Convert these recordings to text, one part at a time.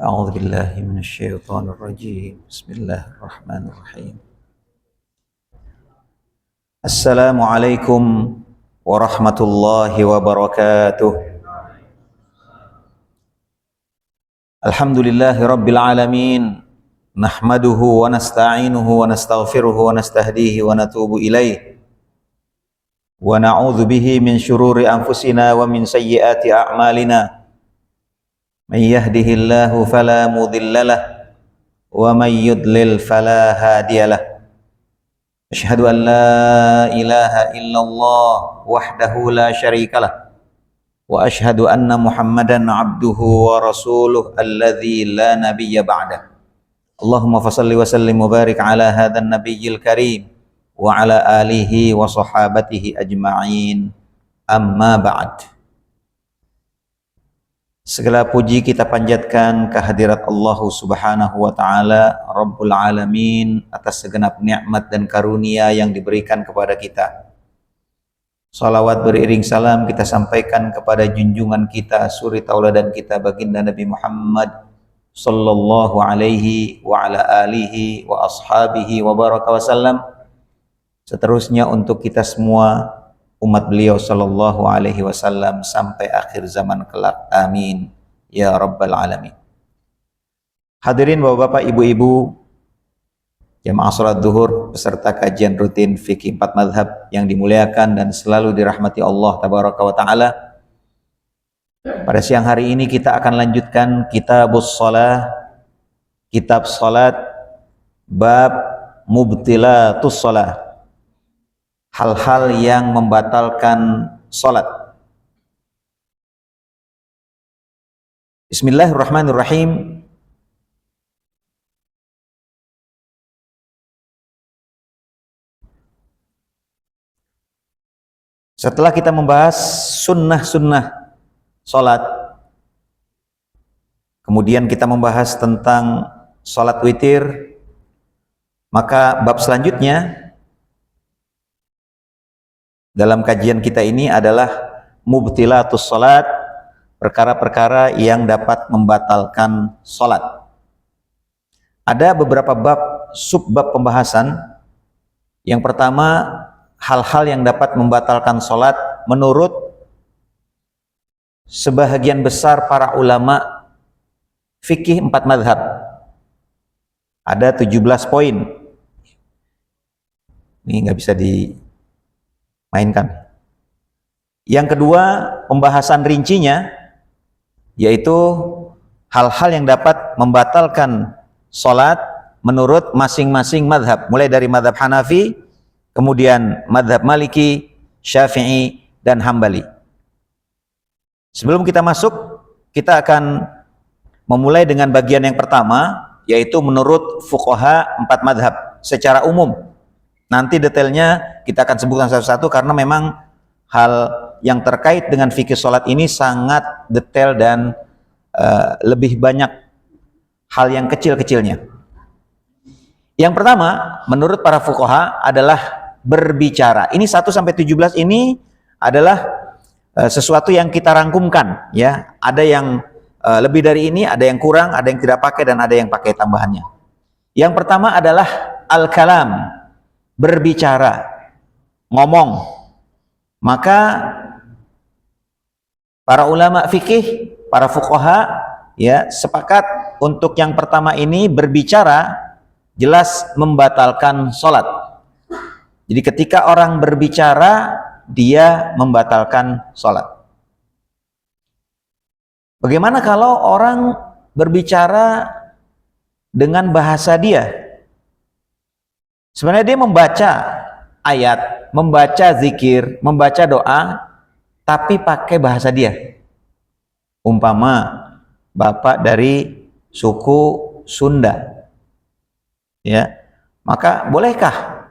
أعوذ بالله من الشيطان الرجيم بسم الله الرحمن الرحيم السلام عليكم ورحمة الله وبركاته الحمد لله رب العالمين نحمده ونستعينه ونستغفره ونستهديه ونتوب إليه ونعوذ به من شرور أنفسنا ومن سيئات أعمالنا من يهده الله فلا مضل له ومن يضلل فلا هادي له أشهد أن لا إله إلا الله وحده لا شريك له وأشهد أن محمدا عبده ورسوله الذي لا نبي بعده اللهم فصل وسلم وبارك على هذا النبي الكريم وعلى آله وصحابته أجمعين أما بعد. Segala puji kita panjatkan kehadirat Allah Subhanahu wa taala Rabbul Alamin atas segenap nikmat dan karunia yang diberikan kepada kita. Salawat beriring salam kita sampaikan kepada junjungan kita, suri tauladan kita, baginda Nabi Muhammad sallallahu alaihi wa ala alihi wa ashabihi wa baraka wasallam. Seterusnya untuk kita semua umat beliau sallallahu alaihi wasallam sampai akhir zaman kelak. Amin ya rabbal alamin. Hadirin bapak-bapak, ibu-ibu, jamaah salat zuhur peserta kajian rutin fikih 4 mazhab yang dimuliakan dan selalu dirahmati Allah tabaraka wa taala. Pada siang hari ini kita akan lanjutkan kitabus shalah, kitab salat, bab mubtilatus shalah, hal-hal yang membatalkan salat. Bismillahirrahmanirrahim. Setelah kita membahas sunnah-sunnah salat, kemudian kita membahas tentang salat witir, maka bab selanjutnya dalam kajian kita ini adalah mubtilatus salat, perkara-perkara yang dapat membatalkan salat. Ada beberapa bab, subbab pembahasan. Yang pertama, hal-hal yang dapat membatalkan salat menurut sebahagian besar para ulama fikih 4 mazhab. Ada 17 poin. Ini nggak bisa mainkan. Yang kedua, pembahasan rincinya yaitu hal-hal yang dapat membatalkan salat menurut masing-masing mazhab, mulai dari mazhab Hanafi, kemudian mazhab Maliki, Syafi'i, dan Hambali. Sebelum kita masuk, kita akan memulai dengan bagian yang pertama, yaitu menurut fuqaha 4 mazhab secara umum. Nanti detailnya kita akan sebutkan satu-satu karena memang hal yang terkait dengan fikih sholat ini sangat detail dan lebih banyak hal yang kecil-kecilnya. Yang pertama, menurut para fuqaha adalah berbicara. Ini 1-17 ini adalah sesuatu yang kita rangkumkan, ya. Ada yang lebih dari ini, ada yang kurang, ada yang tidak pakai, dan ada yang pakai tambahannya. Yang pertama adalah al-kalam, berbicara, ngomong. Maka para ulama fikih, para fuqaha, ya, sepakat untuk yang pertama ini, berbicara jelas membatalkan salat. Jadi ketika orang berbicara, dia membatalkan salat. Bagaimana kalau orang berbicara dengan bahasa dia? Sebenarnya dia membaca ayat, membaca zikir, membaca doa, tapi pakai bahasa dia. Umpama bapak dari suku Sunda, ya, maka bolehkah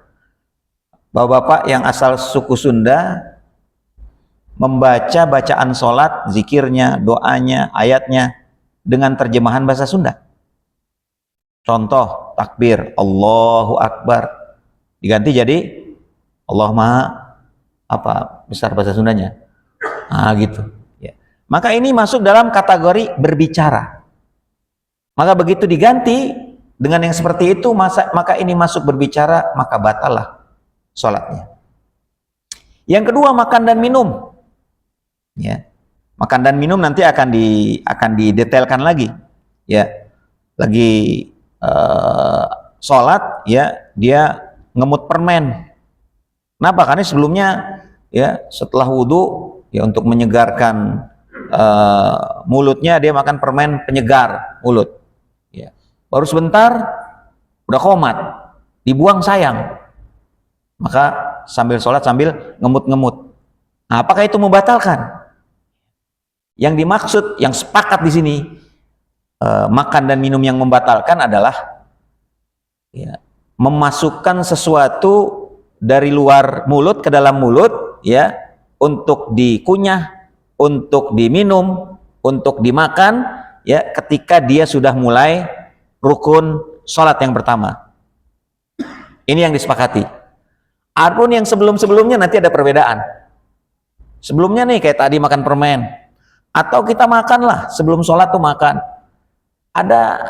bapak-bapak yang asal suku Sunda membaca bacaan sholat, zikirnya, doanya, ayatnya dengan terjemahan bahasa Sunda? Contoh, takbir, Allahu Akbar, diganti jadi Allah Maha apa besar bahasa Sundanya. Gitu. Ya. Maka ini masuk dalam kategori berbicara. Maka begitu diganti dengan yang seperti itu, maka ini masuk berbicara, maka batallah sholatnya. Yang kedua, makan dan minum. Ya, makan dan minum nanti akan didetailkan lagi. Ya, lagi sholat, ya dia ngemut permen. Kenapa? Karena sebelumnya, ya setelah wudhu, ya untuk menyegarkan mulutnya dia makan permen penyegar mulut. Ya. Baru sebentar udah komat, dibuang sayang. Maka sambil sholat sambil ngemut-ngemut. Nah, apakah itu membatalkan? Yang dimaksud, yang sepakat di sini makan dan minum yang membatalkan adalah ya, memasukkan sesuatu dari luar mulut ke dalam mulut, ya, untuk dikunyah, untuk diminum, untuk dimakan, ya, ketika dia sudah mulai rukun sholat yang pertama. Ini yang disepakati. Adapun yang sebelum-sebelumnya nanti ada perbedaan. Sebelumnya nih kayak tadi makan permen, atau kita makanlah sebelum sholat tuh makan, ada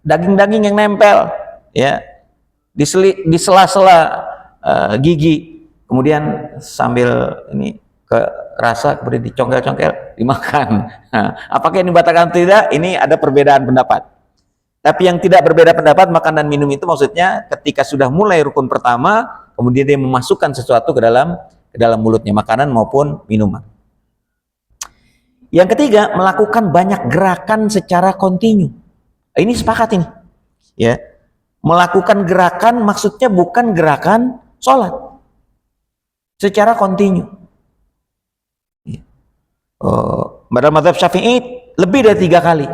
daging-daging yang nempel, ya, di sela-sela gigi, kemudian sambil ini ke rasa, kemudian dicongkel-congkel, dimakan. Nah, apakah ini batalkan atau tidak? Ini ada perbedaan pendapat. Tapi yang tidak berbeda pendapat, makan dan minum itu maksudnya ketika sudah mulai rukun pertama, kemudian dia memasukkan sesuatu ke dalam mulutnya, makanan maupun minuman. Yang ketiga, melakukan banyak gerakan secara kontinu. Ini sepakat ini. Ya. Melakukan gerakan maksudnya bukan gerakan sholat. Secara kontinu. Ya. Dalam mazhab Syafi'i lebih dari 3 kali.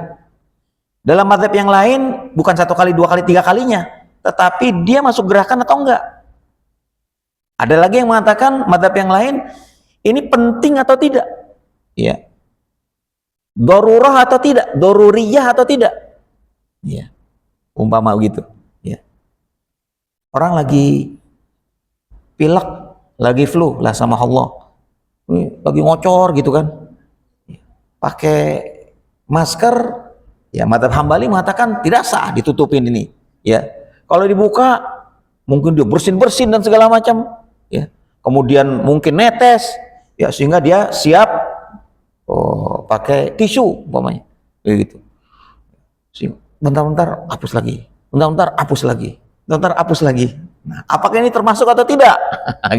Dalam mazhab yang lain bukan 1 kali, 2 kali, 3 kalinya, tetapi dia masuk gerakan atau enggak. Ada lagi yang mengatakan mazhab yang lain ini penting atau tidak, ya, darurah atau tidak, daruriyah atau tidak, ya, umpama begitu, ya. Orang lagi pilek, lagi flu lah sama Allah, lagi ngocor gitu kan, pakai masker. Ya, mazhab Hambali mengatakan tidak sah ditutupin ini. Ya, kalau dibuka mungkin dia bersin-bersin dan segala macam. Ya, kemudian mungkin netes. Ya, sehingga dia siap pakai tisu umpamanya. Begitu. Bentar-bentar hapus lagi. Bentar-bentar hapus lagi. Bentar hapus lagi. Nah, apakah ini termasuk atau tidak?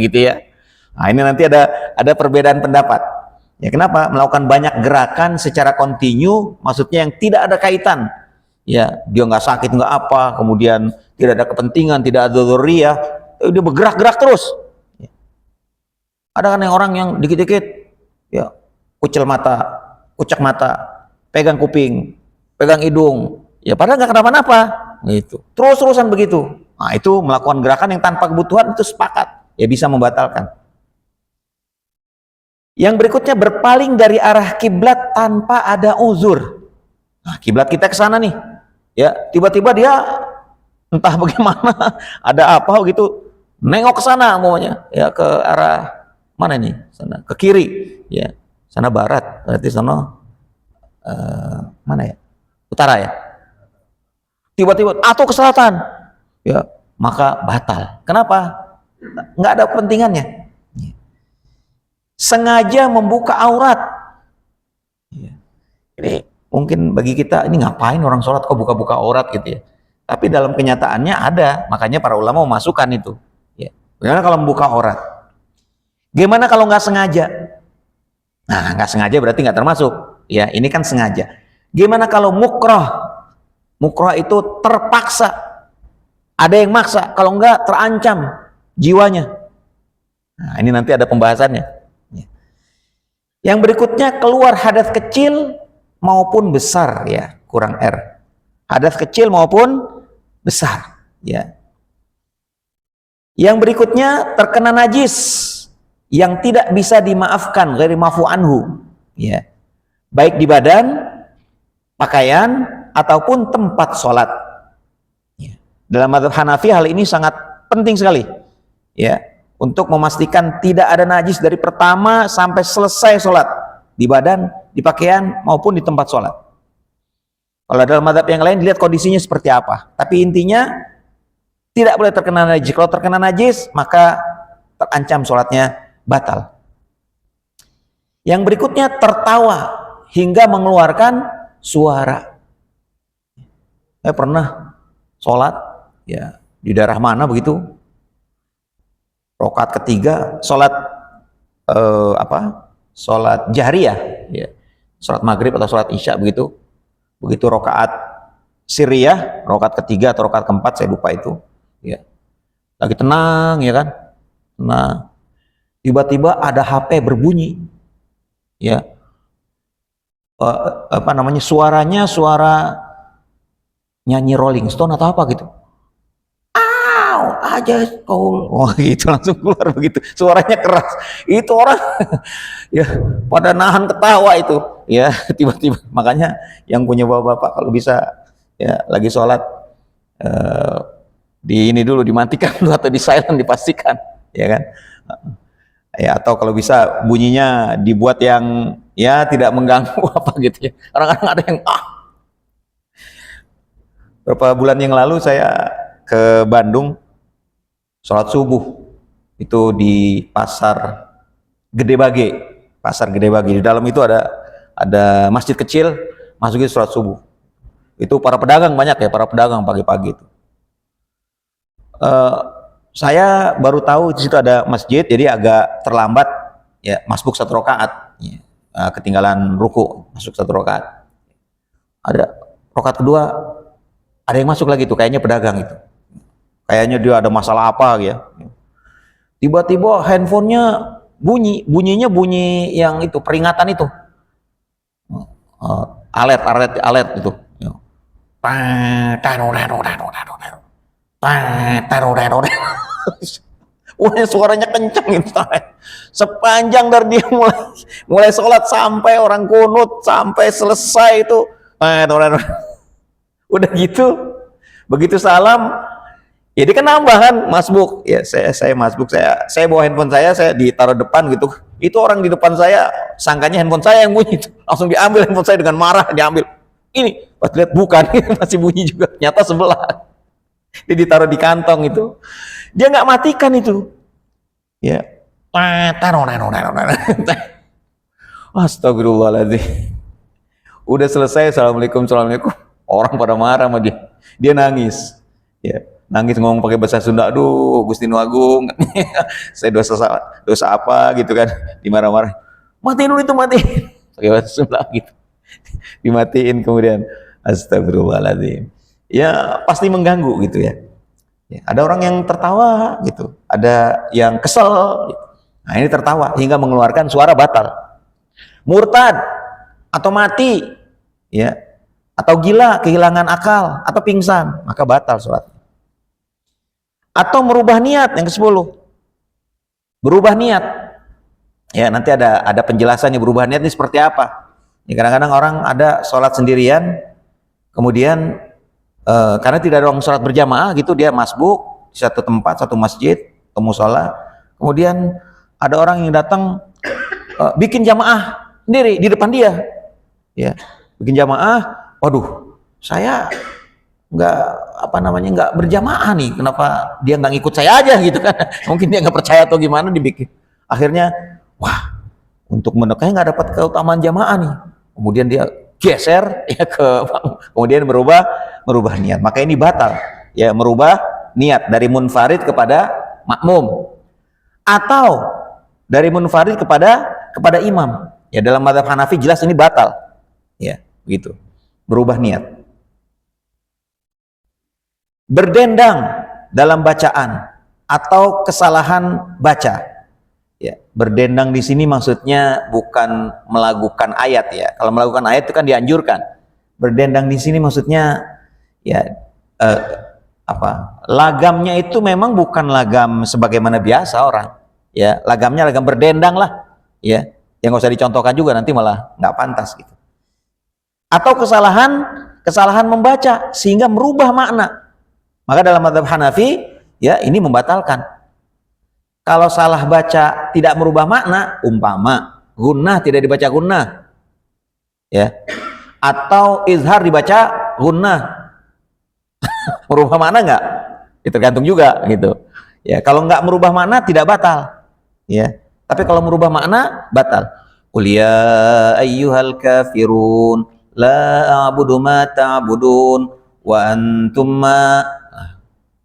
Gitu ya. Nah, ini nanti ada perbedaan pendapat. Ya, kenapa? Melakukan banyak gerakan secara kontinu, maksudnya yang tidak ada kaitan. Ya, dia nggak sakit, nggak apa, kemudian tidak ada kepentingan, tidak ada dzurriyah, dia bergerak-gerak terus. Ya. Ada kan yang orang yang dikit-dikit, ya, kucek mata, pegang kuping, pegang hidung, ya padahal nggak kenapa-napa, gitu. Terus-terusan begitu. Nah, itu melakukan gerakan yang tanpa kebutuhan, itu sepakat, ya bisa membatalkan. Yang berikutnya, berpaling dari arah kiblat tanpa ada uzur. Nah, kiblat kita ke sana nih. Ya, tiba-tiba dia entah bagaimana ada apa gitu, nengok ke sana umpamanya, ya ke arah mana nih? Sana ke kiri, ya. Sana barat, berarti sana mana ya? Utara ya. Tiba-tiba atau ke selatan. Ya, maka batal. Kenapa? Nggak ada kepentingannya. Sengaja membuka aurat. Ini mungkin bagi kita, ini ngapain orang sholat kok buka-buka aurat gitu ya. Tapi dalam kenyataannya ada, makanya para ulama memasukkan itu. Ya. Bagaimana kalau membuka aurat? Gimana kalau nggak sengaja? Nah, nggak sengaja berarti nggak termasuk. Ya, ini kan sengaja. Gimana kalau mukrah? Mukrah itu terpaksa. Ada yang maksa, kalau nggak terancam jiwanya. Nah, ini nanti ada pembahasannya. Yang berikutnya, keluar hadas kecil maupun besar, ya, kurang R. Hadas kecil maupun besar, ya. Yang berikutnya, terkena najis yang tidak bisa dimaafkan, ghairi ma'fu anhu, ya. Baik di badan, pakaian ataupun tempat sholat. Ya. Dalam mazhab Hanafi hal ini sangat penting sekali, ya. Untuk memastikan tidak ada najis dari pertama sampai selesai sholat, di badan, di pakaian maupun di tempat sholat. Kalau dalam mazhab yang lain dilihat kondisinya seperti apa. Tapi intinya tidak boleh terkena najis. Kalau terkena najis maka terancam sholatnya batal. Yang berikutnya tertawa hingga mengeluarkan suara. Saya pernah sholat ya di daerah mana begitu, rakaat ketiga sholat sholat jahriyah ya, sholat maghrib atau sholat isya begitu rakaat sirriyah, rakaat ketiga atau rakaat keempat saya lupa itu ya, lagi tenang ya kan, nah tiba-tiba ada HP berbunyi ya, suaranya suara nyanyi Rolling Stone atau apa gitu, aja kau, wah gitu langsung keluar begitu, suaranya keras, itu orang ya pada nahan ketawa itu ya, tiba-tiba. Makanya yang punya bapak-bapak kalau bisa ya lagi sholat di ini dulu dimatikan dulu atau di silent dipastikan ya kan ya, atau kalau bisa bunyinya dibuat yang ya tidak mengganggu apa gitu ya. Kadang-kadang ada yang beberapa bulan yang lalu saya ke Bandung sholat subuh itu di pasar Gede Bage, di dalam itu ada masjid kecil, masukin sholat subuh. Itu para pedagang banyak ya, para pedagang pagi-pagi itu. Saya baru tahu di situ ada masjid, jadi agak terlambat ya, masbuk 1 rakaat ya, ketinggalan ruku, masuk 1 rakaat. Ada rakaat kedua ada yang masuk lagi tuh, kayaknya pedagang itu. Kayaknya dia ada masalah apa ya. Tiba-tiba handphonenya bunyinya bunyi yang itu peringatan itu. Alert itu. Wah, suaranya kenceng itu. Sepanjang dari dia mulai sholat sampai orang kunut sampai selesai itu. Udah gitu, begitu salam, ya dia kan nambah kan masbuk. Ya saya masbuk, saya bawa handphone saya ditaruh depan gitu. Itu orang di depan saya sangkanya handphone saya yang bunyi itu. Langsung diambil handphone saya dengan marah, diambil. Ini pas lihat bukan, masih bunyi juga. Nyata sebelah. Dia ditaruh di kantong itu. Dia nggak matikan itu. Ya. Astagfirullahaladzim. Udah selesai, assalamualaikum. Orang pada marah sama dia. Dia nangis. Ya, nangis ngomong pakai bahasa Sunda. Aduh, Gusti Nu Agung. Saya dosa apa gitu kan. Dimarah-marah. Matiin dulu itu, matiin. Pakai bahasa Sunda gitu. Dimatiin kemudian. Astagfirullahaladzim. Ya, pasti mengganggu gitu ya. Ya, ada orang yang tertawa gitu. Ada yang kesel. Gitu. Nah, ini tertawa hingga mengeluarkan suara batal. Murtad atau mati, ya, atau gila, kehilangan akal, atau pingsan, maka batal sholat. Atau merubah niat, yang ke-10. Berubah niat. Ya, nanti ada penjelasannya berubah niat ini seperti apa. Ya, kadang-kadang orang ada sholat sendirian, kemudian karena tidak ada orang sholat berjamaah gitu, dia masbuk di satu tempat, satu masjid, ke musola. Kemudian ada orang yang datang bikin jamaah sendiri di depan dia. Ya, bikin jamaah. Waduh, saya nggak berjamaah nih, kenapa dia nggak ngikut saya aja gitu kan. Mungkin dia nggak percaya atau gimana dibikin. Akhirnya, wah, untuk menekanya nggak dapat keutamaan jamaah nih. Kemudian dia geser ya kemudian merubah niat. Maka ini batal ya, merubah niat dari munfarid kepada makmum atau dari munfarid kepada imam. Ya, dalam mazhab Hanafi jelas ini batal. Ya, begitu. Berubah niat. Berdendang dalam bacaan atau kesalahan baca. Ya, berdendang di sini maksudnya bukan melakukan ayat ya. Kalau melakukan ayat itu kan dianjurkan. Berdendang di sini maksudnya ya lagamnya itu memang bukan lagam sebagaimana biasa orang. Ya, lagamnya lagam berdendang lah. Ya, yang nggak usah dicontohkan juga, nanti malah nggak pantas gitu. Atau kesalahan membaca sehingga merubah makna. Maka dalam mazhab Hanafi ya ini membatalkan. Kalau salah baca tidak merubah makna, umpama gunnah tidak dibaca gunnah, ya, Atau izhar dibaca gunnah, merubah makna nggak? Itu tergantung juga gitu. Ya, kalau nggak merubah makna tidak batal. Ya, tapi kalau merubah makna batal. Qul ya ayyuhal kafirun la a'budu ma ta'budun wa antum ma,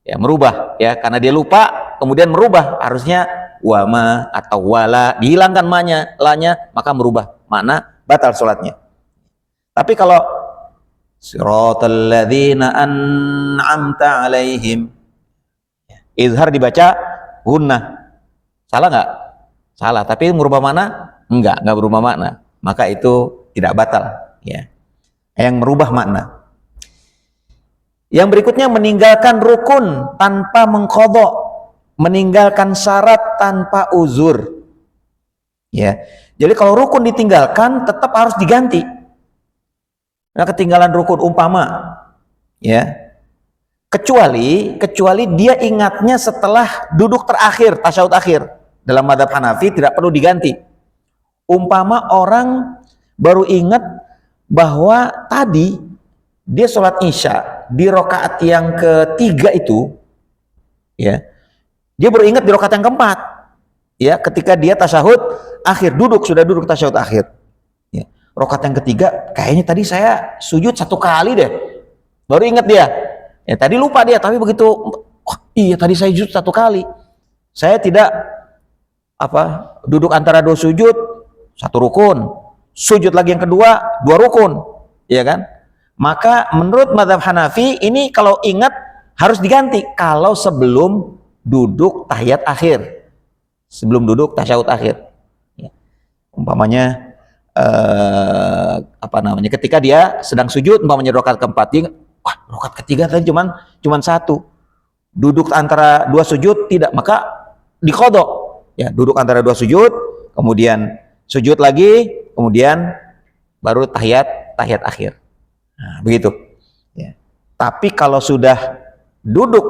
ya merubah ya, karena dia lupa kemudian merubah, harusnya wama atau wala, dihilangkan manya lanya, maka merubah makna, batal sholatnya. Tapi kalau siratal ladzina an'amta alaihim, izhar dibaca gunnah, salah nggak? Salah, tapi merubah makna? Enggak berubah makna, maka itu tidak batal ya, yang merubah makna. Yang berikutnya meninggalkan rukun tanpa mengqadha, meninggalkan syarat tanpa uzur. Ya. Jadi kalau rukun ditinggalkan tetap harus diganti. Nah, ketinggalan rukun umpama ya. Kecuali dia ingatnya setelah duduk terakhir, tasyahud akhir. Dalam mazhab Hanafi tidak perlu diganti. Umpama orang baru ingat bahwa tadi dia sholat isya di rakaat yang ketiga itu, ya, dia baru ingat di rakaat yang keempat, ya, ketika dia tasyahud akhir, sudah duduk tasyahud akhir, ya, rakaat yang ketiga, kayaknya tadi saya sujud 1 kali deh, baru ingat dia, ya, tadi lupa dia, tapi begitu, oh iya tadi saya sujud 1 kali, saya tidak duduk antara 2 sujud, 1 rukun, sujud lagi yang kedua 2 rukun, ya kan? Maka menurut mazhab Hanafi ini kalau ingat harus diganti kalau sebelum duduk tahiyat akhir, sebelum duduk tasyahud akhir. Ya. Umpamanya ketika dia sedang sujud, umpamanya rakaat keempat, dia, wah rakaat ketiga tadi cuman 1, duduk antara 2 sujud tidak, maka diqadha. Ya, duduk antara 2 sujud, kemudian sujud lagi, kemudian baru tahiyat akhir. Nah, begitu. Ya. Tapi kalau sudah duduk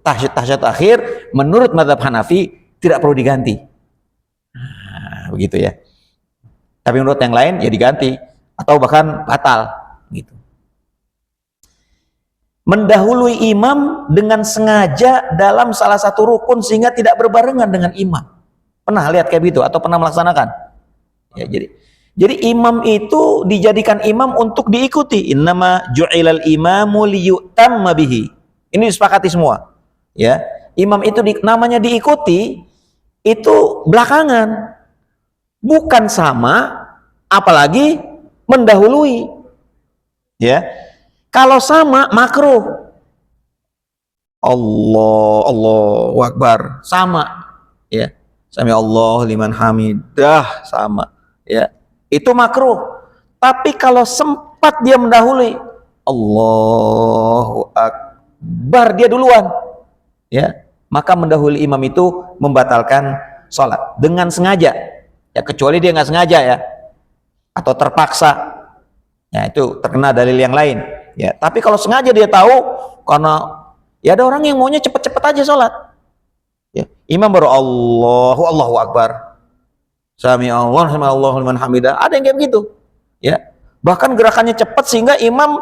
tasyahud akhir, menurut mazhab Hanafi tidak perlu diganti. Nah, begitu ya. Tapi menurut yang lain ya diganti atau bahkan batal. Gitu. Mendahului imam dengan sengaja dalam salah satu rukun sehingga tidak berbarengan dengan imam. Pernah lihat kayak gitu atau pernah melaksanakan? Ya, jadi imam itu dijadikan imam untuk diikuti. Innama ju'ilal imamu liyu'tamma bihi. Ini disepakati semua. Ya, imam itu namanya diikuti itu belakangan. Bukan sama, apalagi mendahului. Ya. Kalau sama makruh. Allahu Akbar, sama. Ya. Sami Allah liman hamidah, sama. Ya. Itu makruh. Tapi kalau sempat dia mendahului, Allahu Akbar, dia duluan, ya, maka mendahului imam itu membatalkan sholat dengan sengaja, ya, kecuali dia nggak sengaja ya, atau terpaksa, ya itu terkena dalil yang lain, ya. Tapi kalau sengaja dia tahu, karena ya ada orang yang maunya cepet-cepet aja sholat, ya, imam baru Allahu Akbar, Sami Allah liman hamidah, ada yang kayak begitu, ya. Bahkan gerakannya cepat sehingga imam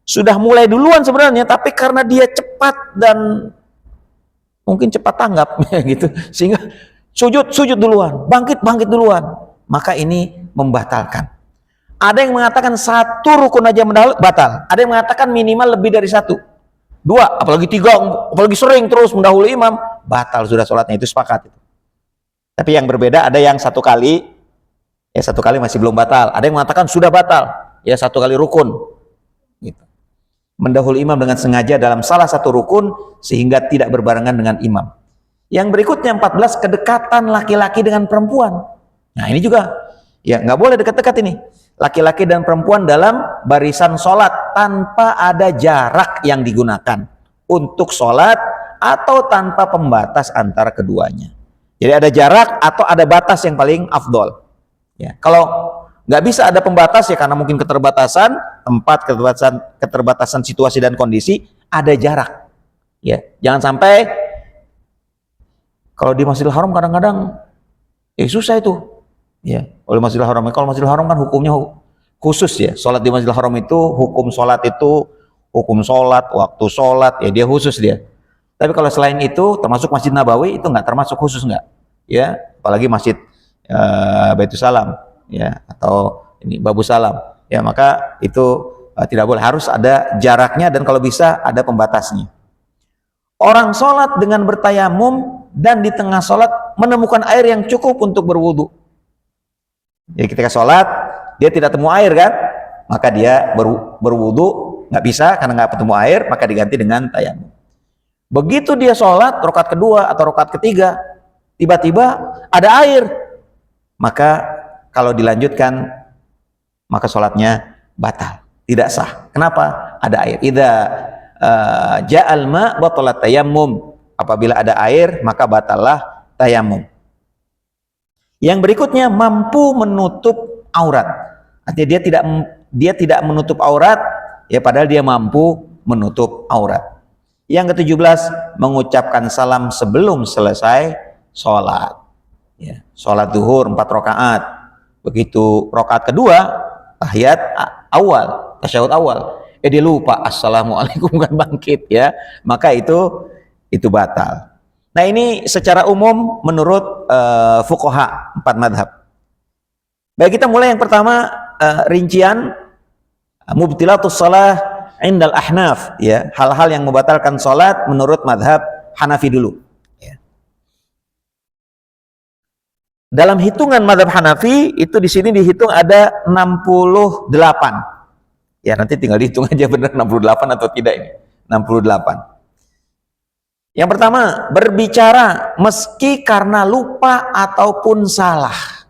sudah mulai duluan sebenarnya, tapi karena dia cepat dan mungkin cepat tanggap gitu, sehingga sujud duluan, bangkit duluan, maka ini membatalkan. Ada yang mengatakan 1 rukun aja batal, ada yang mengatakan minimal lebih dari 1, 2, apalagi 3, apalagi sering terus mendahului imam, batal sudah sholatnya, itu sepakat itu. Tapi yang berbeda, ada yang 1 kali, ya 1 kali masih belum batal. Ada yang mengatakan sudah batal, ya 1 kali rukun. Gitu. Mendahului imam dengan sengaja dalam salah satu rukun sehingga tidak berbarengan dengan imam. Yang berikutnya 14, kedekatan laki-laki dengan perempuan. Nah ini juga, ya nggak boleh dekat-dekat ini. Laki-laki dan perempuan dalam barisan sholat tanpa ada jarak yang digunakan untuk sholat atau tanpa pembatas antara keduanya. Jadi ada jarak atau ada batas yang paling afdol. Ya, kalau nggak bisa ada pembatas ya karena mungkin keterbatasan tempat, keterbatasan situasi dan kondisi, ada jarak. Ya, jangan sampai kalau di Masjidil Haram kadang-kadang susah itu. Ya, oleh Masjidil Haram. Kalau Masjidil Haram kan hukumnya khusus ya. Sholat di Masjidil Haram itu hukum sholat itu hukum sholat, waktu sholat ya dia khusus dia. Tapi kalau selain itu termasuk Masjid Nabawi itu nggak termasuk khusus nggak, ya. Apalagi Masjid Baitul Salam ya atau ini Babu Salam ya, maka itu tidak boleh, harus ada jaraknya dan kalau bisa ada pembatasnya. Orang sholat dengan bertayamum dan di tengah sholat menemukan air yang cukup untuk berwudu. Jadi ketika sholat dia tidak temu air kan, maka dia berwudu, nggak bisa karena nggak ketemu air, maka diganti dengan tayamum. Begitu dia sholat rakaat kedua atau rakaat ketiga, tiba-tiba ada air, maka kalau dilanjutkan maka sholatnya batal, tidak sah. Kenapa? Ada air. Idza ja'al ma batalat tayammum. Apabila ada air maka batallah tayamum. Yang berikutnya, mampu menutup aurat. Artinya dia tidak menutup aurat ya, padahal dia mampu menutup aurat. Yang ke-17, mengucapkan salam sebelum selesai sholat ya. Sholat zuhur 4 rakaat, begitu rakaat kedua tahiyat awal, tasyahud awal, dia lupa assalamualaikum kan bangkit ya, maka itu batal. Nah ini secara umum menurut fuqaha 4 madhab. Baik, kita mulai yang pertama, rincian mubtilatus shalah indal ahnaf ya, hal-hal yang membatalkan salat menurut madhab Hanafi dulu ya. Dalam hitungan madhab Hanafi itu di sini dihitung ada 68 ya, nanti tinggal dihitung aja benar 68 atau tidak ini 68. Yang pertama, berbicara meski karena lupa ataupun salah.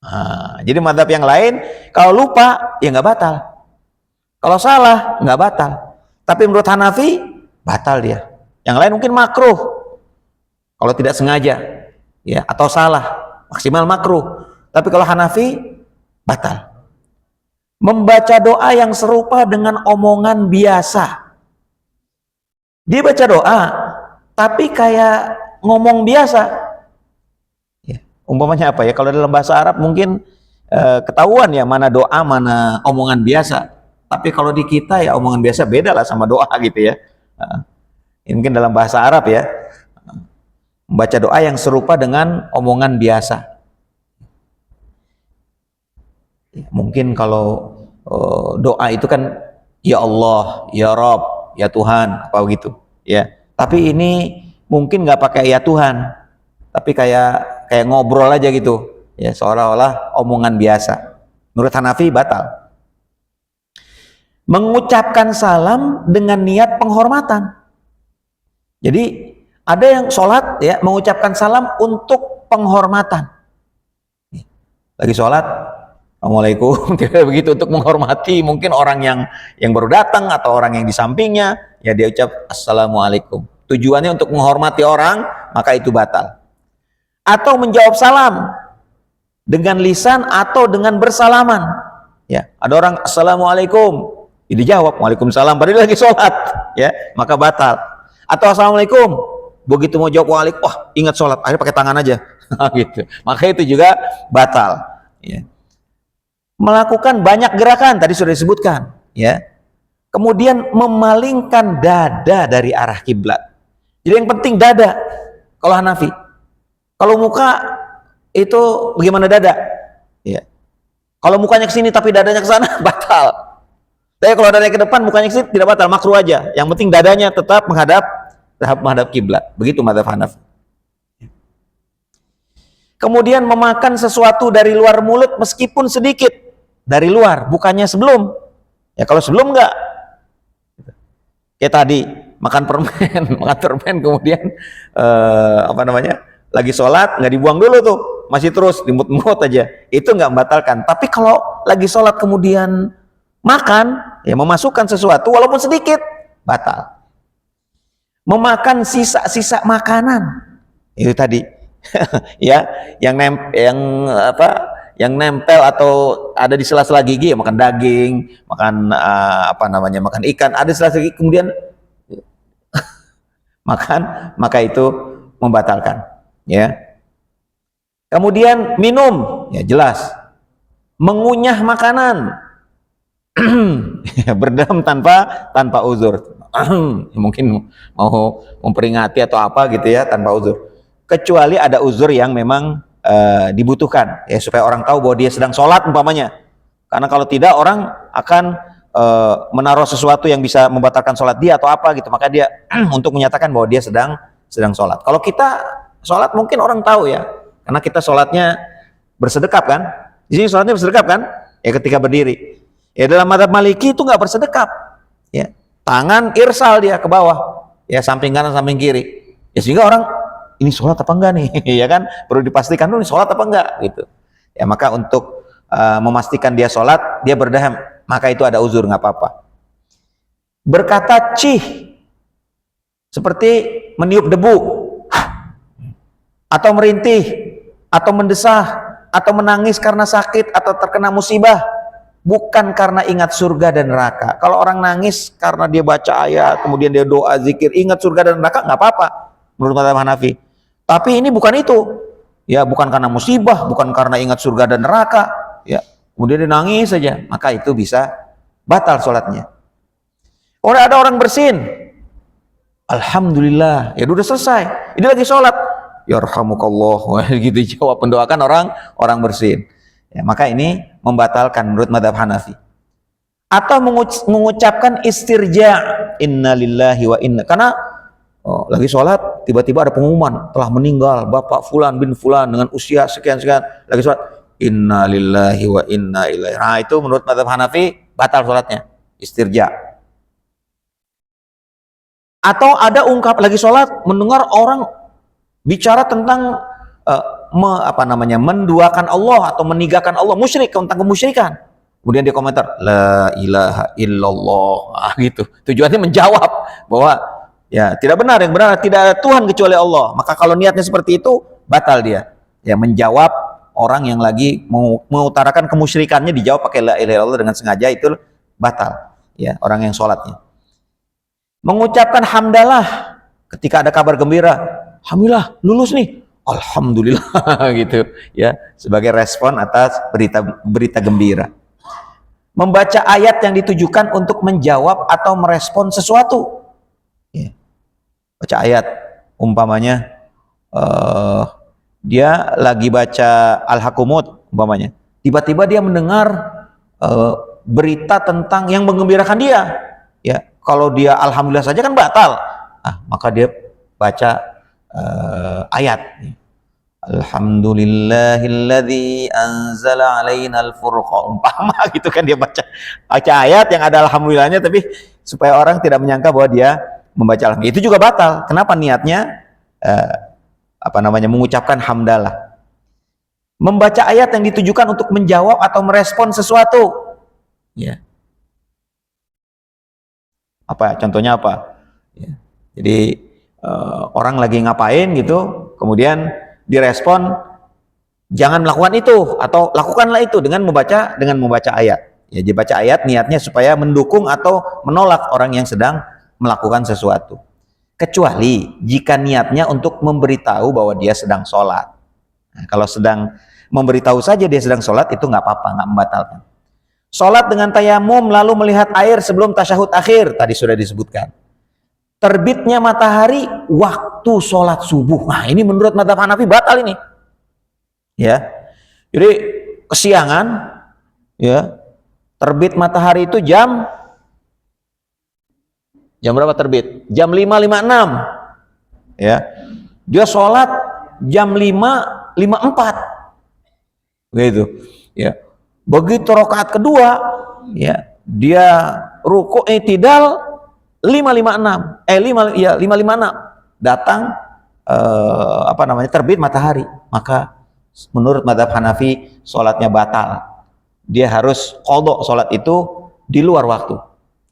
Nah, jadi madhab yang lain kalau lupa ya nggak batal, kalau salah nggak batal. Tapi menurut Hanafi batal dia. Yang lain mungkin makruh kalau tidak sengaja ya, atau salah maksimal makruh. Tapi kalau Hanafi batal. Membaca doa yang serupa dengan omongan biasa. Dia baca doa tapi kayak ngomong biasa ya. Umpamanya apa ya, kalau dalam bahasa Arab mungkin ketahuan ya mana doa mana omongan biasa. Tapi kalau di kita ya omongan biasa beda lah sama doa gitu ya. Mungkin dalam bahasa Arab ya, membaca doa yang serupa dengan omongan biasa ya. Mungkin kalau doa itu kan ya Allah, ya Rabb, ya Tuhan, apa begitu ya. Tapi ini mungkin nggak pakai ya Tuhan, tapi kayak ngobrol aja gitu ya, seolah-olah omongan biasa. Menurut Hanafi batal. Mengucapkan salam dengan niat penghormatan. Jadi ada yang sholat ya mengucapkan salam untuk penghormatan. Lagi sholat, assalamualaikum, tidak begitu, untuk menghormati mungkin orang yang baru datang atau orang yang di sampingnya ya, dia ucap assalamualaikum. Tujuannya untuk menghormati orang, maka itu batal. Atau menjawab salam dengan lisan atau dengan bersalaman ya. Ada orang assalamualaikum, dijawab waalaikumsalam padahal lagi sholat ya, maka batal. Atau assalamualaikum, begitu mau jawab waalaikum, wah ingat sholat, akhirnya pakai tangan aja gitu, maka itu juga batal ya. Melakukan banyak gerakan tadi sudah disebutkan ya. Kemudian memalingkan dada dari arah kiblat. Jadi yang penting dada kalau Hanafi. Kalau muka itu bagaimana dada ya. Kalau mukanya ke sini tapi dadanya ke sana batal. Tapi kalau dadanya ke depan mukanya ke sini tidak batal, makruh aja. Yang penting dadanya tetap menghadap kiblat. Begitu mazhab Hanafi. Kemudian memakan sesuatu dari luar mulut meskipun sedikit, dari luar, bukannya sebelum. Ya kalau sebelum enggak. Kayak tadi makan permen kemudian lagi sholat nggak dibuang dulu tuh, masih terus dimut-mut aja, itu nggak membatalkan. Tapi kalau lagi sholat kemudian makan ya, memasukkan sesuatu walaupun sedikit, batal. Memakan sisa-sisa makanan itu tadi ya, yang nempel atau ada di sela-sela gigi ya, makan daging, makan makan ikan, ada sela-sela gigi kemudian makan, maka itu membatalkan ya. Kemudian minum ya, jelas mengunyah makanan, berdaham tanpa uzur. Mungkin mau memperingati atau apa gitu ya, tanpa uzur. Kecuali ada uzur yang memang dibutuhkan ya, supaya orang tahu bahwa dia sedang sholat umpamanya. Karena kalau tidak orang akan menaruh sesuatu yang bisa membatalkan sholat dia atau apa gitu, maka dia untuk menyatakan bahwa dia sedang sholat. Kalau kita sholat mungkin orang tahu ya, karena kita sholatnya bersedekap kan. Di sini sholatnya bersedekap kan? Ya ketika berdiri. Ya dalam mazhab Maliki itu nggak bersedekap. Ya, tangan irsal dia ke bawah. Ya samping kanan samping kiri. Ya sehingga orang ini sholat apa enggak nih? Ya kan? Perlu dipastikan dulu ini sholat apa enggak gitu. Ya maka untuk memastikan dia sholat, dia berdaham, maka itu ada uzur, nggak apa-apa. Berkata cih seperti meniup debu, atau merintih, atau mendesah, atau menangis karena sakit atau terkena musibah, bukan karena ingat surga dan neraka. Kalau orang nangis karena dia baca ayat, kemudian dia doa, zikir, ingat surga dan neraka, nggak apa-apa menurut mazhab Hanafi. Tapi ini bukan itu, ya bukan karena musibah, bukan karena ingat surga dan neraka, ya kemudian dia nangis saja, maka itu bisa batal sholatnya. Orang ada orang bersin, alhamdulillah, ya udah selesai, ini lagi sholat, yarhamukallah, gitu jawab, mendoakan orang bersin. Ya, maka ini membatalkan menurut mazhab Hanafi. Atau mengucapkan istirja, innalillahi wa inna, karena lagi sholat tiba-tiba ada pengumuman telah meninggal Bapak Fulan bin Fulan dengan usia sekian-sekian, lagi sholat, innalillahi wa inna ilaihi. Nah itu menurut mazhab Hanafi batal sholatnya, istirja. Atau ada lagi sholat mendengar orang bicara tentang menduakan Allah atau menigakan Allah, musyrik, tentang kemusyrikan. Kemudian dia komentar, la ilaha illallah, gitu. Tujuannya menjawab bahwa ya tidak benar, yang benar tidak ada Tuhan kecuali Allah. Maka kalau niatnya seperti itu, batal dia. Ya menjawab orang yang lagi mengutarakan kemusyrikannya, dijawab pakai la ilaha illallah dengan sengaja, itu batal. Ya, orang yang sholatnya. Mengucapkan hamdalah ketika ada kabar gembira, alhamdulillah lulus nih, alhamdulillah gitu ya, sebagai respon atas berita gembira. Membaca ayat yang ditujukan untuk menjawab atau merespon sesuatu ya. Baca ayat umpamanya dia lagi baca Al-Hakumut umpamanya, tiba-tiba dia mendengar berita tentang yang menggembirakan dia ya. Kalau dia alhamdulillah saja kan batal, maka dia baca ayat, alhamdulillahilladzi anzala alainal furqan, umpama gitu kan, dia baca ayat yang ada alhamdulillahnya, tapi supaya orang tidak menyangka bahwa dia membaca alhamdulillah. Itu juga batal. Kenapa? Niatnya mengucapkan hamdalah. Membaca ayat yang ditujukan untuk menjawab atau merespon sesuatu ya. Contohnya apa ya. Jadi orang lagi ngapain gitu, kemudian direspon jangan melakukan itu atau lakukanlah itu dengan membaca ayat ya. Dibaca ayat niatnya supaya mendukung atau menolak orang yang sedang melakukan sesuatu, kecuali jika niatnya untuk memberitahu bahwa dia sedang sholat. Nah, kalau sedang memberitahu saja dia sedang sholat, itu nggak apa-apa, nggak membatalkan. Sholat dengan tayamum lalu melihat air sebelum tasyahud akhir, tadi sudah disebutkan. Terbitnya matahari waktu sholat subuh, nah ini menurut mazhab Hanafi batal ini ya. Jadi kesiangan ya, terbit matahari itu jam berapa terbit? Jam 5.56 ya. Dia sholat jam 5.54 gitu ya. Begitu rakaat kedua ya, dia ruku i'tidal 5.56 datang terbit matahari, maka menurut mazhab Hanafi sholatnya batal. Dia harus qadha sholat itu di luar waktu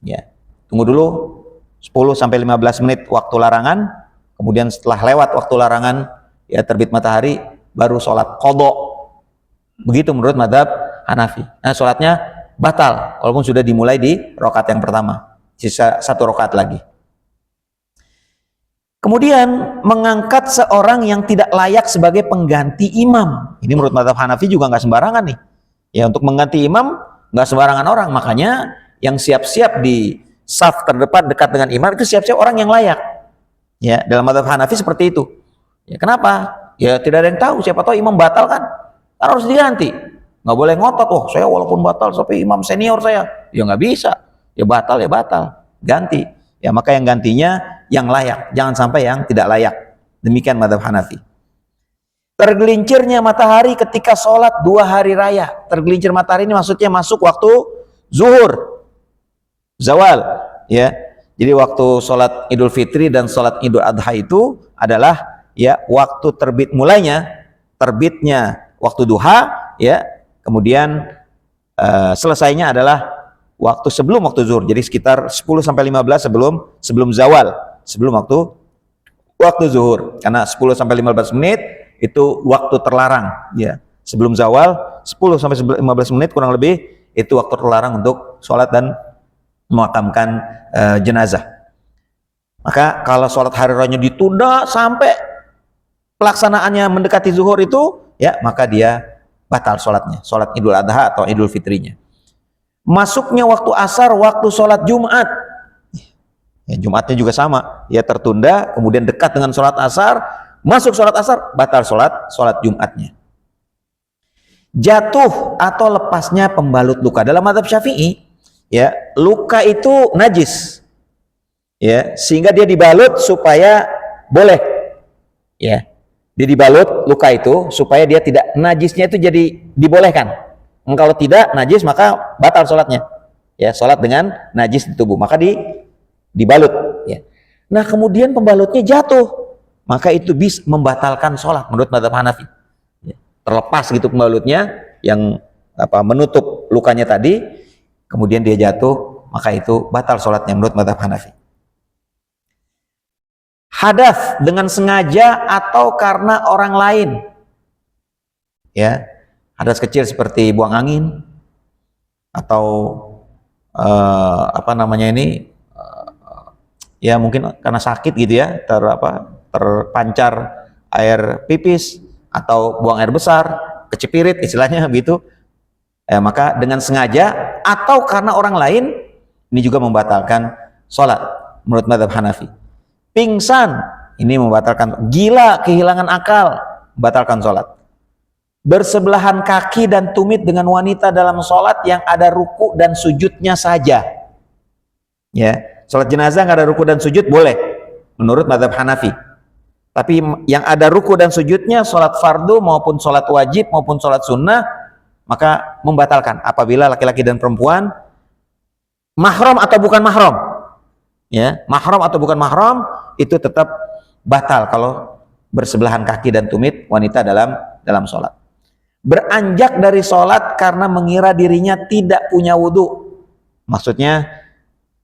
ya. Tunggu dulu 10-15 menit waktu larangan, kemudian setelah lewat waktu larangan ya, terbit matahari, baru sholat qadha. Begitu menurut mazhab Hanafi. Nah, sholatnya batal walaupun sudah dimulai di rakaat yang pertama, sisa 1 rakaat lagi. Kemudian mengangkat seorang yang tidak layak sebagai pengganti imam. Ini menurut mazhab Hanafi juga nggak sembarangan nih Ya, untuk mengganti imam nggak sembarangan orang, makanya yang siap-siap di saf terdepan dekat dengan imam itu siap-siap orang yang layak. Ya, dalam mazhab Hanafi seperti itu. Ya, kenapa? Ya tidak ada yang tahu, siapa tahu imam batal kan harus diganti. Nggak boleh ngotot, oh saya walaupun batal tapi imam senior saya. Ya nggak bisa. Ya batal, ganti. Ya maka yang gantinya yang layak, jangan sampai yang tidak layak. Demikian mazhab Hanafi. Tergelincirnya matahari ketika sholat 2 hari raya. Tergelincir matahari ini maksudnya masuk waktu zuhur, zawal. Ya, jadi waktu sholat Idul Fitri dan sholat Idul Adha itu adalah ya waktu terbitnya waktu duha, ya, kemudian selesainya adalah waktu sebelum waktu zuhur, jadi sekitar 10 sampai 15 sebelum zawal, sebelum waktu zuhur. Karena 10 sampai 15 menit itu waktu terlarang, ya. Sebelum zawal 10 sampai 15 menit kurang lebih itu waktu terlarang untuk sholat dan memakamkan jenazah. Maka kalau sholat hari raya ditunda sampai pelaksanaannya mendekati zuhur itu, ya maka dia batal sholatnya, sholat Idul Adha atau Idul Fitrinya. Masuknya waktu asar, waktu sholat Jumat, ya, Jumatnya juga sama, ya tertunda, kemudian dekat dengan sholat asar, masuk sholat asar, batal sholat Jumatnya. Jatuh atau lepasnya pembalut luka. Dalam mazhab Syafi'i, ya luka itu najis, ya sehingga dia dibalut supaya boleh, ya dia dibalut luka itu supaya dia tidak, najisnya itu jadi dibolehkan. Kalau tidak najis maka batal sholatnya, ya sholat dengan najis di tubuh, maka dibalut, ya. Nah kemudian pembalutnya jatuh, maka itu bisa membatalkan sholat menurut mazhab Hanafi, ya. Terlepas gitu pembalutnya yang menutup lukanya tadi, kemudian dia jatuh, maka itu batal sholatnya menurut mazhab Hanafi. Hadas dengan sengaja atau karena orang lain, ya. Hadas kecil seperti buang angin atau ya mungkin karena sakit gitu ya, terpancar air pipis atau buang air besar, kecepirit istilahnya begitu. Maka dengan sengaja atau karena orang lain ini juga membatalkan sholat menurut mazhab Hanafi. Pingsan ini membatalkan, gila, kehilangan akal, membatalkan sholat. Bersebelahan kaki dan tumit dengan wanita dalam sholat yang ada ruku dan sujudnya saja, ya. Sholat jenazah nggak ada ruku dan sujud boleh menurut mazhab Hanafi, tapi yang ada ruku dan sujudnya, sholat fardu maupun sholat wajib maupun sholat sunnah, maka membatalkan apabila laki-laki dan perempuan mahram atau bukan mahram, ya mahram atau bukan mahram itu tetap batal kalau bersebelahan kaki dan tumit wanita dalam sholat. Beranjak dari sholat karena mengira dirinya tidak punya wudhu, maksudnya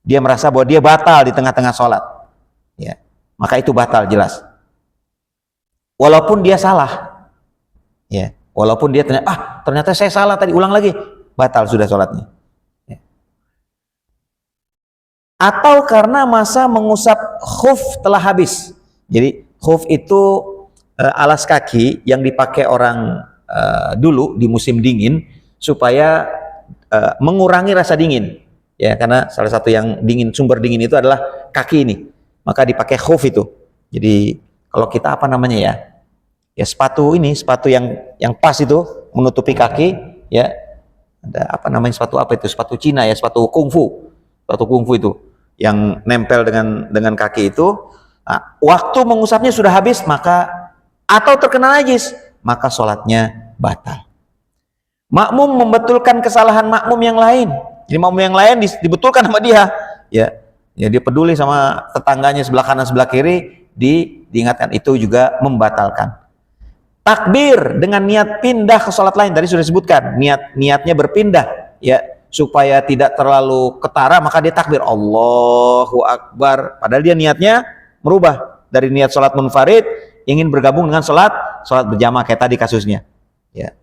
dia merasa bahwa dia batal di tengah-tengah sholat, ya maka itu batal jelas, walaupun dia salah, ya walaupun dia ternyata saya salah tadi, ulang lagi, batal sudah sholatnya, ya. Atau karena masa mengusap khuf telah habis. Jadi khuf itu alas kaki yang dipakai orang dulu di musim dingin supaya mengurangi rasa dingin, ya karena salah satu yang dingin, sumber dingin itu adalah kaki ini, maka dipakai khuf itu. Jadi kalau kita ya sepatu yang pas itu menutupi kaki, ya ada sepatu itu, sepatu Cina ya, sepatu kungfu itu yang nempel dengan kaki itu. Nah, waktu mengusapnya sudah habis atau terkena najis, maka sholatnya batal. Makmum membetulkan kesalahan makmum yang lain. Jadi makmum yang lain dibetulkan sama dia, ya dia peduli sama tetangganya sebelah kanan sebelah kiri, diingatkan, itu juga membatalkan. Takbir dengan niat pindah ke sholat lain, tadi sudah disebutkan niatnya berpindah, ya supaya tidak terlalu ketara, maka dia takbir Allahu Akbar, padahal dia niatnya merubah dari niat sholat munfarid ingin bergabung dengan sholat berjamaah kayak tadi kasusnya, ya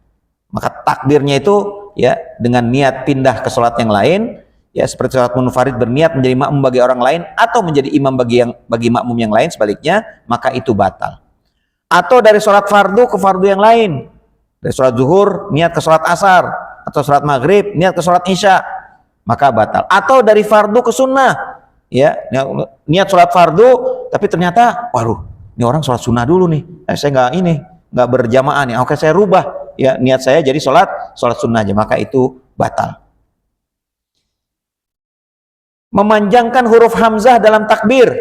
maka takbirnya itu ya dengan niat pindah ke sholat yang lain, ya seperti sholat munfarid berniat menjadi makmum bagi orang lain atau menjadi imam bagi makmum yang lain sebaliknya, maka itu batal. Atau dari sholat fardu ke fardu yang lain, dari sholat zuhur niat ke sholat asar, atau sholat maghrib niat ke sholat isya, maka batal. Atau dari fardu ke sunnah, ya niat sholat fardu tapi ternyata waduh ini orang sholat sunnah dulu nih, saya nggak berjamaah nih, oke saya rubah ya niat saya jadi sholat sunnah aja, maka itu batal. Memanjangkan huruf hamzah dalam takbir,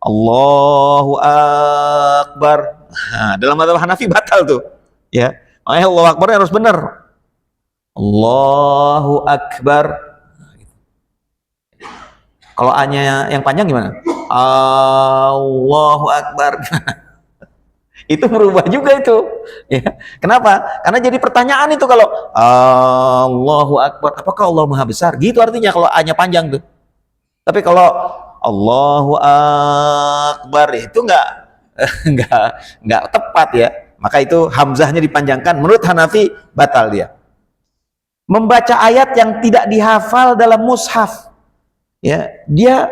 Allahu Akbar, nah, dalam mazhab Hanafi batal tuh ya, makanya Allahu Akbar harus benar, Allahu Akbar. Kalau A-nya yang panjang gimana? Allahu Akbar. Itu berubah juga itu. Ya. Kenapa? Karena jadi pertanyaan itu kalau Allahu Akbar, apakah Allah Maha Besar? Gitu artinya kalau A-nya panjang tuh. Tapi kalau Allahu Akbar itu enggak tepat ya. Maka itu hamzahnya dipanjangkan. Menurut Hanafi batal dia. Membaca ayat yang tidak dihafal dalam mushaf. Ya, dia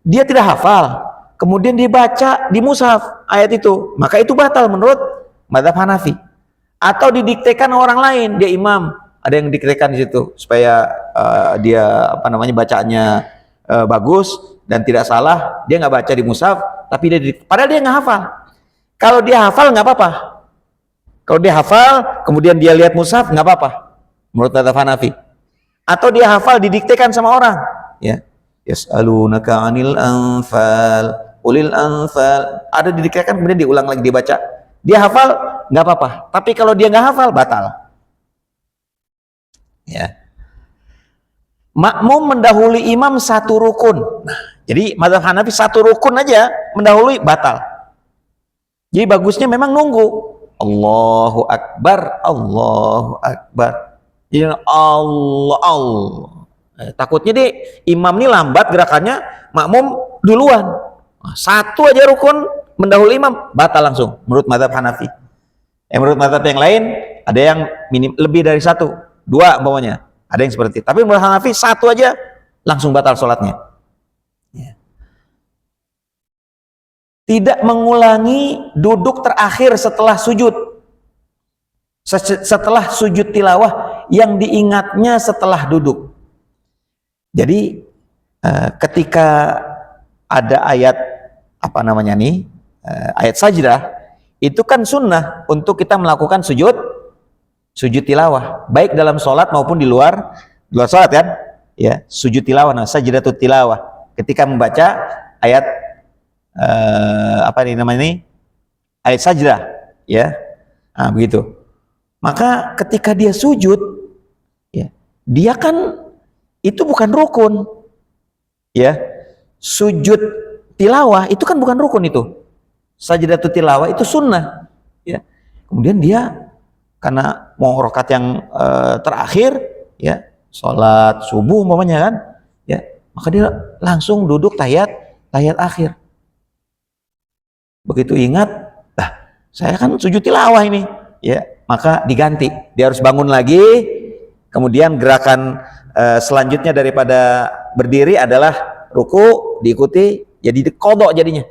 tidak hafal, kemudian dibaca di mushaf ayat itu, maka itu batal menurut mazhab Hanafi. Atau didiktekan orang lain, dia imam, ada yang didiktekan di situ supaya dia bacaannya bagus dan tidak salah, dia nggak baca di mushaf, tapi padahal dia nggak hafal. Kalau dia hafal nggak apa-apa. Kalau dia hafal, kemudian dia lihat mushaf nggak apa-apa menurut mazhab Hanafi. Atau dia hafal didiktekan sama orang, ya. Yas'alunaka 'anil anfal, ulil anfal. Ada didiktekan kemudian diulang lagi dibaca. Dia hafal nggak apa-apa. Tapi kalau dia nggak hafal batal. Ya. Makmum mendahului imam satu rukun. Nah, jadi mazhab Hanafi satu rukun aja mendahului batal. Jadi bagusnya memang nunggu. Allahu Akbar, Allahu Akbar. Ya Allah. Takutnya deh imam ini lambat gerakannya, makmum duluan. Nah, satu aja rukun mendahului imam batal langsung menurut mazhab Hanafi. Menurut mazhab yang lain ada yang lebih dari satu, dua umpamanya, ada yang seperti itu. Tapi menurut Hanafi satu aja langsung batal sholatnya. Ya. Tidak mengulangi duduk terakhir setelah sujud. Setelah sujud tilawah yang diingatnya setelah duduk. Jadi ketika ada ayat ayat sajdah, itu kan sunnah untuk kita melakukan sujud tilawah, baik dalam sholat maupun di luar sholat kan, ya sujud tilawah, sajdatut tilawah, ketika membaca ayat ayat sajdah, ya, nah begitu. Maka ketika dia sujud, ya dia kan itu bukan rukun, ya sujud tilawah itu kan bukan rukun, itu sajdatut tilawah itu sunnah, ya. Kemudian dia karena mau rakaat yang terakhir, ya sholat subuh umpamanya kan, ya maka dia langsung duduk tahiyat akhir. Begitu ingat, saya kan sujud tilawah ini, ya maka diganti, dia harus bangun lagi. Kemudian gerakan selanjutnya daripada berdiri adalah ruku, diikuti jadi qadha jadinya.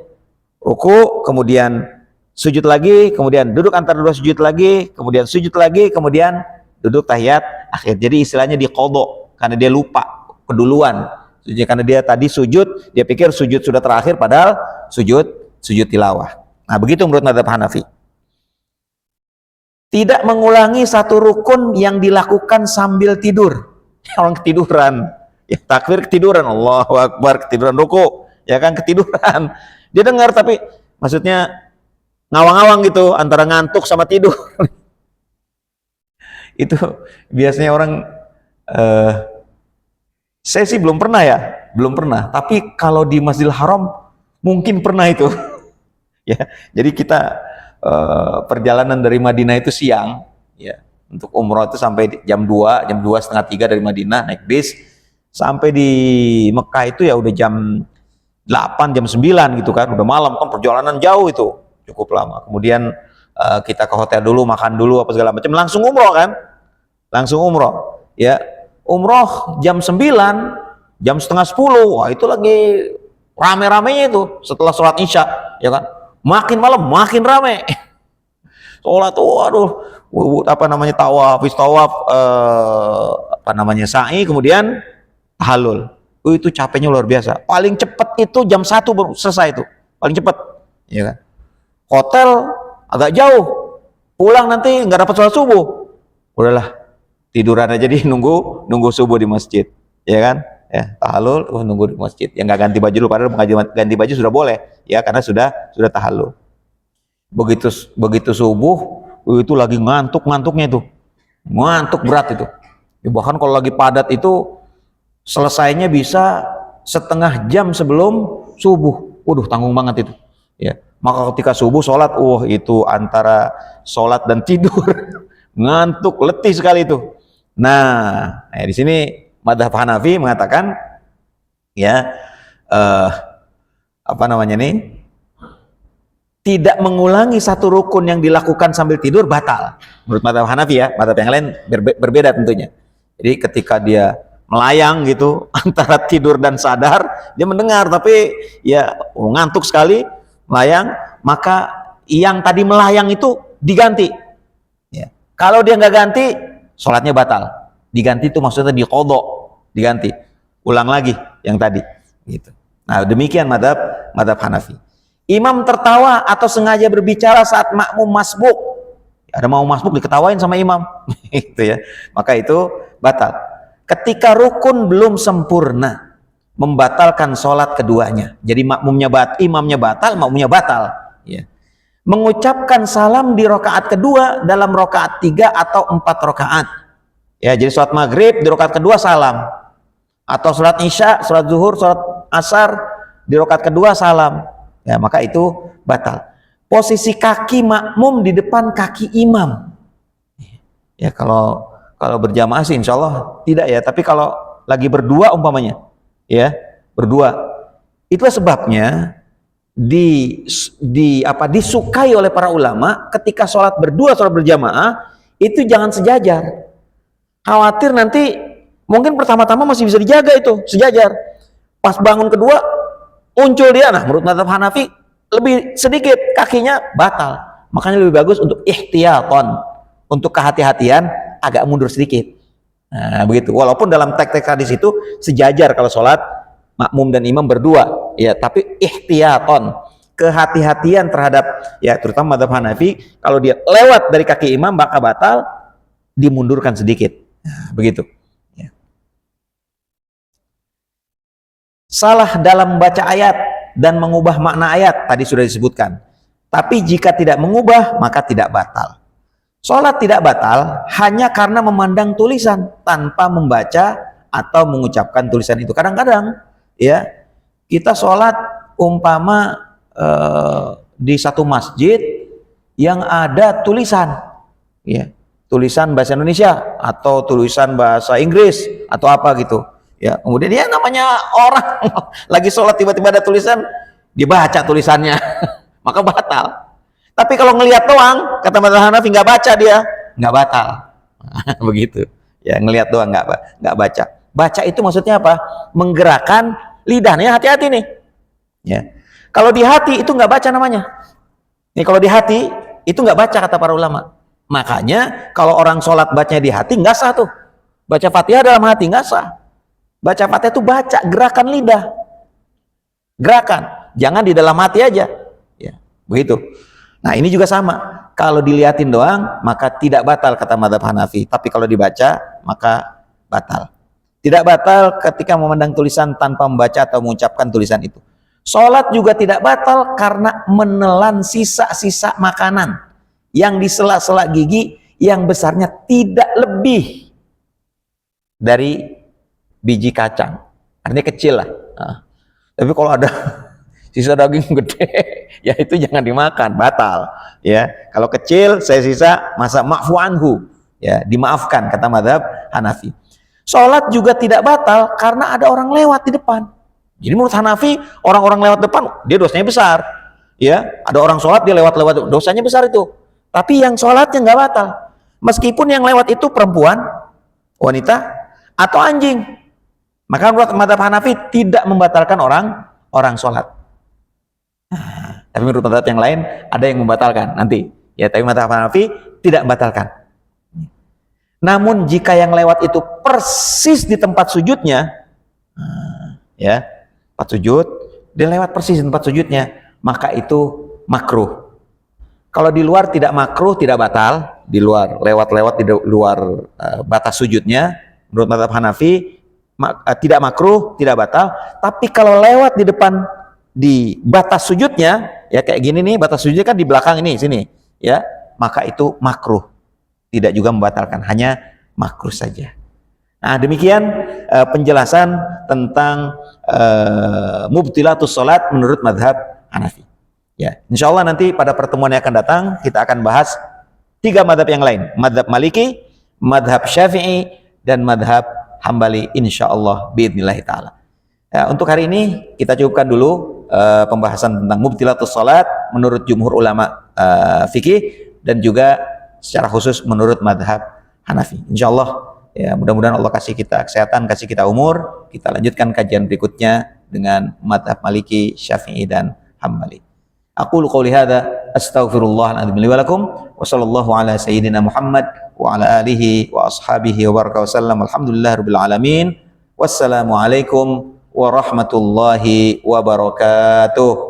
Ruku, kemudian sujud lagi, kemudian duduk antara dua sujud lagi, kemudian sujud lagi, kemudian duduk tahiyat akhir. Jadi istilahnya di qadha karena dia lupa keduluan. Karena dia tadi sujud, dia pikir sujud sudah terakhir padahal sujud tilawah. Nah, begitu menurut mazhab Hanafi. Tidak mengulangi satu rukun yang dilakukan sambil tidur. Orang ketiduran, ya takbir ketiduran, Allahu Akbar ketiduran, ruku, ya kan ketiduran. Dia dengar tapi maksudnya ngawang-ngawang gitu antara ngantuk sama tidur. Itu biasanya orang saya sih belum pernah, tapi kalau di Masjidil Haram mungkin pernah itu. Ya, jadi kita perjalanan dari Madinah itu siang, ya. Untuk umroh itu sampai jam 2, setengah 3 dari Madinah naik bis sampai di Mekah itu ya udah jam 8, jam 9 gitu kan, udah malam kan, perjalanan jauh itu cukup lama. Kemudian kita ke hotel dulu, makan dulu apa segala macam, langsung umroh kan, ya umroh jam 9, jam setengah 10, wah itu lagi rame-ramenya itu setelah sholat isya, ya kan, makin malam makin rame. Sholat tuh, waduh, tawaf, sa'i, kemudian tahallul. Itu capeknya luar biasa. Paling cepat itu jam 1 baru selesai itu. Paling cepat, ya kan? Hotel agak jauh. Pulang nanti nggak dapat sholat subuh. Udahlah, tiduran aja di nunggu subuh di masjid, ya kan? Ya, tahallul nunggu di masjid. Yang nggak ganti baju dulu, padahal ganti baju sudah boleh, ya, karena sudah tahallul. Begitu subuh, itu lagi ngantuknya itu. Ngantuk berat itu. Ya, bahkan kalau lagi padat itu selesainya bisa setengah jam sebelum subuh. Waduh, tanggung banget itu. Ya, maka ketika subuh sholat, itu antara sholat dan tidur ngantuk, letih sekali itu. Nah, di sini Madzhab Hanafi mengatakan, ya, tidak mengulangi satu rukun yang dilakukan sambil tidur batal. Menurut Madzhab Hanafi, ya, madzhab yang lain berbeda tentunya. Jadi ketika dia melayang gitu antara tidur dan sadar, dia mendengar tapi ya ngantuk sekali, melayang, maka yang tadi melayang itu diganti. Ya. Kalau dia nggak ganti, sholatnya batal. Diganti itu maksudnya diqodho, diganti, ulang lagi yang tadi. Gitu. Nah, demikian madzhab Hanafi. Imam tertawa atau sengaja berbicara saat makmum masbuk. Ada mau masbuk diketawain sama imam, gitu ya. Maka itu batal. Ketika rukun belum sempurna, membatalkan sholat keduanya. Jadi imamnya batal, makmumnya batal. Ya. Mengucapkan salam di rakaat kedua dalam rakaat 3 atau 4 rakaat. Ya, jadi sholat maghrib di rakaat kedua salam, atau sholat isya, sholat zuhur, sholat asar di rakaat kedua salam. Ya, maka itu batal. Posisi kaki makmum di depan kaki imam. Ya, kalau berjamaah sih insya Allah tidak, ya. Tapi kalau lagi berdua umpamanya, ya, berdua, itulah sebabnya disukai oleh para ulama ketika sholat berdua, sholat berjamaah itu jangan sejajar. Khawatir nanti mungkin pertama-tama masih bisa dijaga itu sejajar. Pas bangun kedua muncul dia, nah menurut madzhab Hanafi lebih sedikit kakinya batal. Makanya lebih bagus untuk ihtiyaton, untuk kehati-hatian agak mundur sedikit. Nah, begitu. Walaupun dalam teks-teks hadis itu sejajar kalau sholat makmum dan imam berdua, ya, tapi ihtiyaton, kehati-hatian terhadap, ya, terutama madzhab Hanafi, kalau dia lewat dari kaki imam maka batal, dimundurkan sedikit. Nah, begitu. Salah dalam membaca ayat dan mengubah makna ayat tadi sudah disebutkan. Tapi jika tidak mengubah maka tidak batal. Sholat tidak batal hanya karena memandang tulisan tanpa membaca atau mengucapkan tulisan itu. Kadang-kadang, ya, kita sholat umpama di satu masjid yang ada tulisan, ya, tulisan bahasa Indonesia atau tulisan bahasa Inggris atau apa gitu. Ya, kemudian dia namanya orang lagi sholat tiba-tiba ada tulisan, dibaca tulisannya, maka batal. Tapi kalau ngelihat doang, kata madzhab Hanafi, nggak baca dia, nggak batal. Begitu. Ya, ngelihat doang nggak baca. Baca itu maksudnya apa? Menggerakkan lidahnya, hati-hati nih. Ya. Kalau di hati itu nggak baca namanya. Nih kalau di hati itu nggak baca kata para ulama. Makanya kalau orang sholat bacanya di hati nggak sah tuh. Baca Fatihah dalam hati nggak sah. Baca Fatihah itu baca, gerakan lidah, gerakan, jangan di dalam hati aja, ya, begitu. Nah, ini juga sama, kalau dilihatin doang maka tidak batal kata madzhab Hanafi, tapi kalau dibaca maka batal. Tidak batal ketika memandang tulisan tanpa membaca atau mengucapkan tulisan itu. Sholat juga tidak batal karena menelan sisa-sisa makanan yang di sela-sela gigi yang besarnya tidak lebih dari biji kacang, artinya kecil lah. Nah, tapi kalau ada sisa daging gede, ya itu jangan dimakan, batal. Ya, kalau kecil saya sisa, masa ma'fu anhu, ya, dimaafkan kata madzhab Hanafi. Sholat juga tidak batal karena ada orang lewat di depan. Jadi menurut Hanafi, orang-orang lewat depan dia dosanya besar. Ya, ada orang sholat dia lewat-lewat, dosanya besar itu. Tapi yang sholatnya nggak batal, meskipun yang lewat itu perempuan, wanita, atau anjing. Maka menurut madzhab Hanafi tidak membatalkan orang sholat. Tapi menurut madzhab yang lain ada yang membatalkan nanti. Ya, tapi madzhab Hanafi tidak membatalkan. Namun jika yang lewat itu persis di tempat sujudnya, ya, tempat sujud, dia lewat persis di tempat sujudnya, maka itu makruh. Kalau di luar tidak makruh, tidak batal, di luar lewat-lewat di luar batas sujudnya, menurut mazhab Hanafi tidak makruh, tidak batal. Tapi kalau lewat di depan di batas sujudnya, ya kayak gini nih, batas sujudnya kan di belakang ini sini, ya, maka itu makruh. Tidak juga membatalkan, hanya makruh saja. Nah, demikian penjelasan tentang mubtilatus salat menurut mazhab Hanafi. Ya, insya Allah nanti pada pertemuan yang akan datang kita akan bahas 3 mazhab yang lain, mazhab Maliki, mazhab Syafi'i, dan mazhab Hambali, insya Allah biidznillah ta'ala. Ya, untuk hari ini kita cukupkan dulu pembahasan tentang mubtilatus salat menurut jumhur ulama fikih, dan juga secara khusus menurut mazhab Hanafi. Insya Allah, ya, mudah-mudahan Allah kasih kita kesehatan, kasih kita umur. Kita lanjutkan kajian berikutnya dengan mazhab Maliki, Syafi'i, dan Hambali. Aqulu qouli hadza astaghfirullahal azim li wa lakum wa sallallahu ala sayyidina Muhammad wa ala alihi wa ashabihi wa baraka wasallam. Alhamdulillahirabbil alamin. Wassalamu alaikum warahmatullahi wabarakatuh.